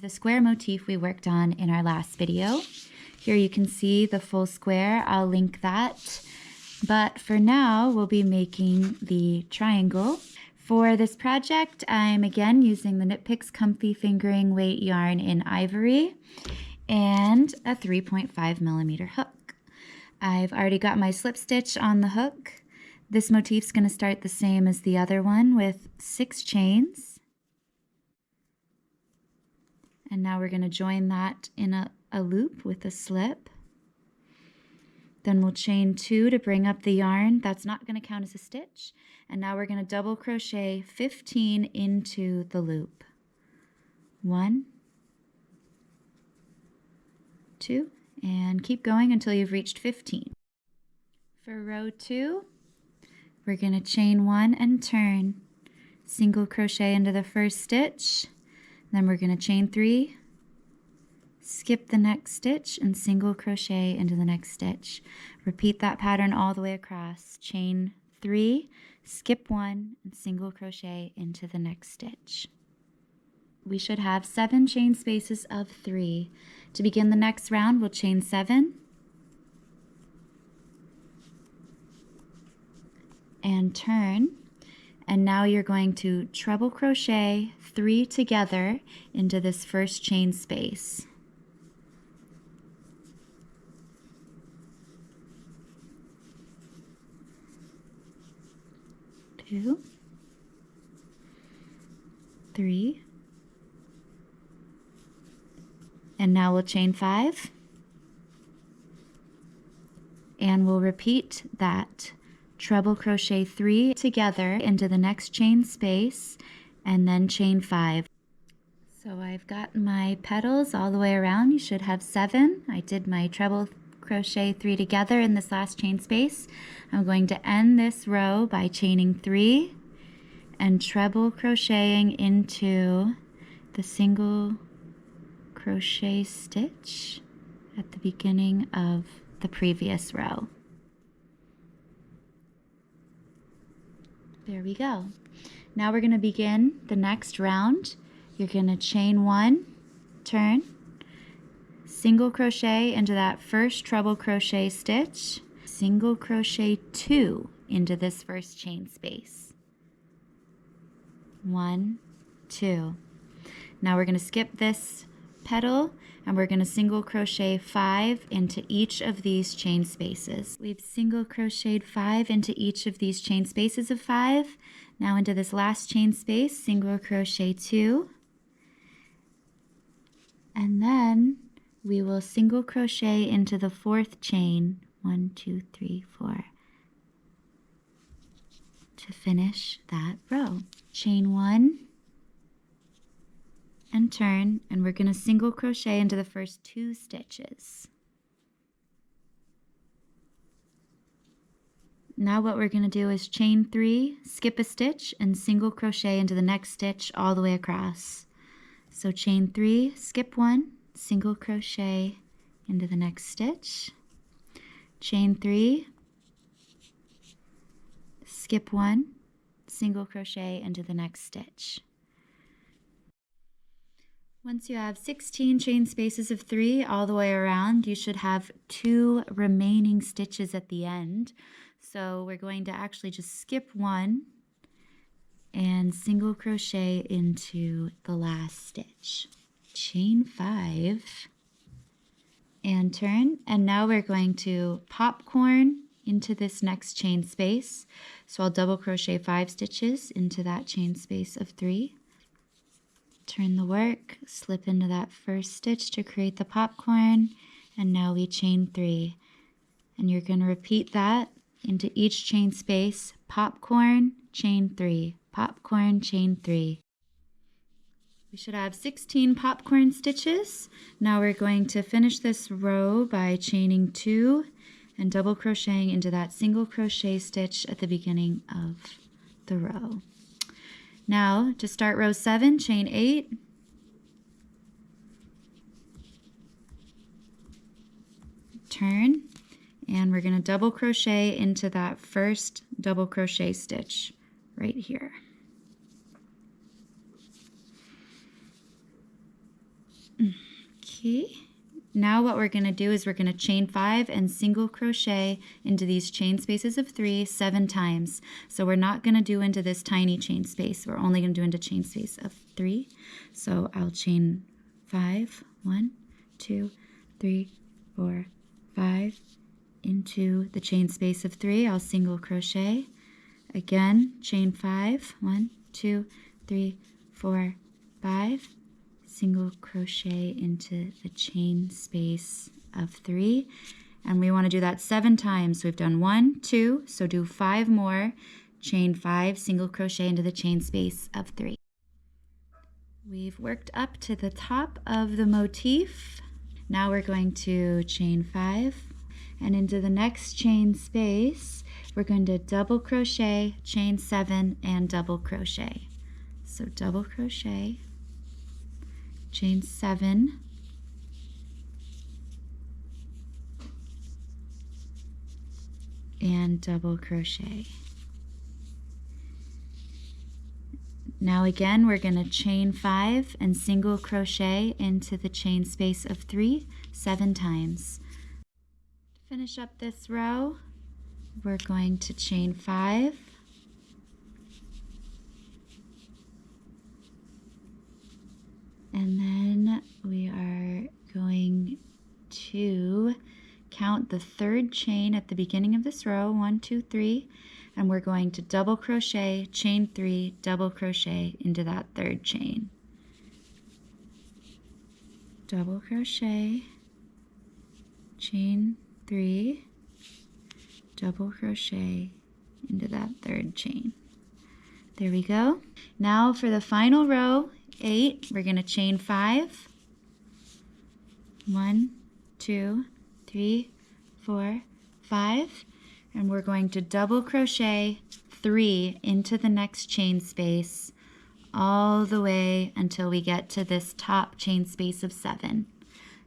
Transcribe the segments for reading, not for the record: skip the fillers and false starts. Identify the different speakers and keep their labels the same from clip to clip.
Speaker 1: The square motif we worked on in our last video. Here you can see the full square. I'll link that. But for now, we'll be making the triangle. For this project, I'm again using the Knit Picks Comfy Fingering Weight yarn in ivory and a 3.5mm hook. I've already got my slip stitch on the hook. This motif's going to start the same as the other one with 6 chains. And now we're going to join that in a loop with a slip. Then we'll chain 2 to bring up the yarn. That's not going to count as a stitch. And now we're going to double crochet 15 into the loop. 1, 2, and keep going until you've reached 15. For row 2, we're going to chain 1 and turn. Single crochet into the first stitch. Then we're going to chain 3, skip the next stitch, and single crochet into the next stitch. Repeat that pattern all the way across. Chain 3, skip 1, and single crochet into the next stitch. We should have 7 chain spaces of 3. To begin the next round, we'll chain 7 and turn. And now you're going to treble crochet 3 together into this first chain space. 2, 3, and now we'll chain 5, and we'll repeat that. Treble crochet 3 together into the next chain space and then chain 5. So I've got my petals all the way around. You should have 7. I did my treble crochet 3 together in this last chain space. I'm going to end this row by chaining 3 and treble crocheting into the single crochet stitch at the beginning of the previous row. There we go. Now we're going to begin the next round. You're going to chain 1, turn, single crochet into that first treble crochet stitch, single crochet 2 into this first chain space. 1, 2. Now we're going to skip this petal and we're going to single crochet 5 into each of these chain spaces. We've single crocheted 5 into each of these chain spaces of 5. Now into this last chain space, single crochet 2. And then we will single crochet into the 4th chain, 1, 2, 3, 4, to finish that row. Chain 1 and turn, and we're going to single crochet into the first 2 stitches. Now what we're going to do is chain 3, skip a stitch, and single crochet into the next stitch all the way across. So chain 3, skip 1, single crochet into the next stitch, chain 3, skip 1, single crochet into the next stitch. Once you have 16 chain spaces of 3 all the way around, you should have 2 remaining stitches at the end. So we're going to actually just skip 1 and single crochet into the last stitch. Chain 5 and turn. And now we're going to popcorn into this next chain space. So I'll double crochet 5 stitches into that chain space of 3. Turn the work, slip into that first stitch to create the popcorn, and now we chain 3. And you're going to repeat that into each chain space, popcorn, chain 3, popcorn, chain 3. We should have 16 popcorn stitches. Now we're going to finish this row by chaining 2 and double crocheting into that single crochet stitch at the beginning of the row. Now, to start row 7, chain 8, turn, and we're going to double crochet into that first double crochet stitch right here. Okay. Now what we're going to do is we're going to chain 5 and single crochet into these chain spaces of 3 7 times. So we're not going to do into this tiny chain space. We're only going to do into chain space of 3. So I'll chain 5, 1, 2, 3, 4, 5 into the chain space of 3. I'll single crochet. Again, chain 5, 1, 2, 3, 4, 5. Single crochet into the chain space of 3, and we want to do that 7 times. So we've done 1, 2, so do 5 more, chain 5, single crochet into the chain space of 3. We've worked up to the top of the motif. Now we're going to chain 5, and into the next chain space we're going to double crochet, chain 7, and double crochet. So double crochet, chain 7, and double crochet. Now again we're going to chain 5 and single crochet into the chain space of 3 7 times. To finish up this row, we're going to chain 5, and then we are going to count the 3rd chain at the beginning of this row, 1, 2, 3, and we're going to double crochet, chain 3, double crochet into that 3rd chain. Double crochet, chain 3, double crochet into that 3rd chain. There we go. Now for the final row, 8, we're going to chain 5, 1, 2, 3, 4, 5, and we're going to double crochet 3 into the next chain space all the way until we get to this top chain space of 7.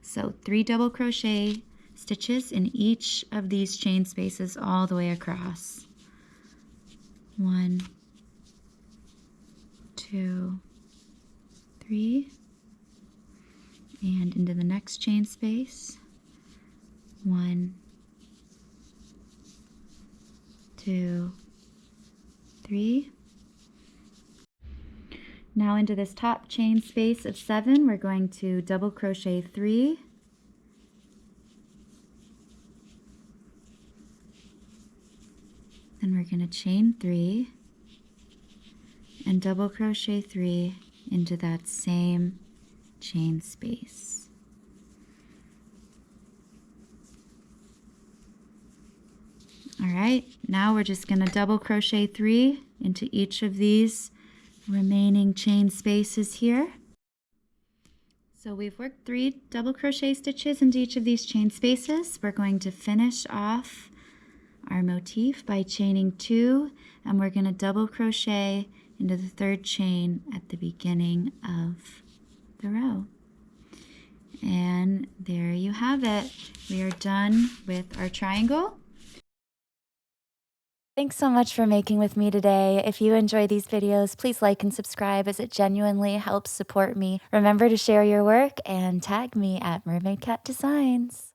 Speaker 1: So 3 double crochet stitches in each of these chain spaces all the way across. 1, 2, 3, and into the next chain space. 1, 2, 3. Now into this top chain space of 7, we're going to double crochet 3, then we're going to chain 3 and double crochet 3 into that same chain space. All right, now we're just going to double crochet 3 into each of these remaining chain spaces here. So we've worked 3 double crochet stitches into each of these chain spaces. We're going to finish off our motif by chaining 2, and we're going to double crochet into the 3rd chain at the beginning of the row. And there you have it. We are done with our triangle. Thanks so much for making with me today. If you enjoy these videos, please like and subscribe as it genuinely helps support me. Remember to share your work and tag me at Mermaidcat Designs.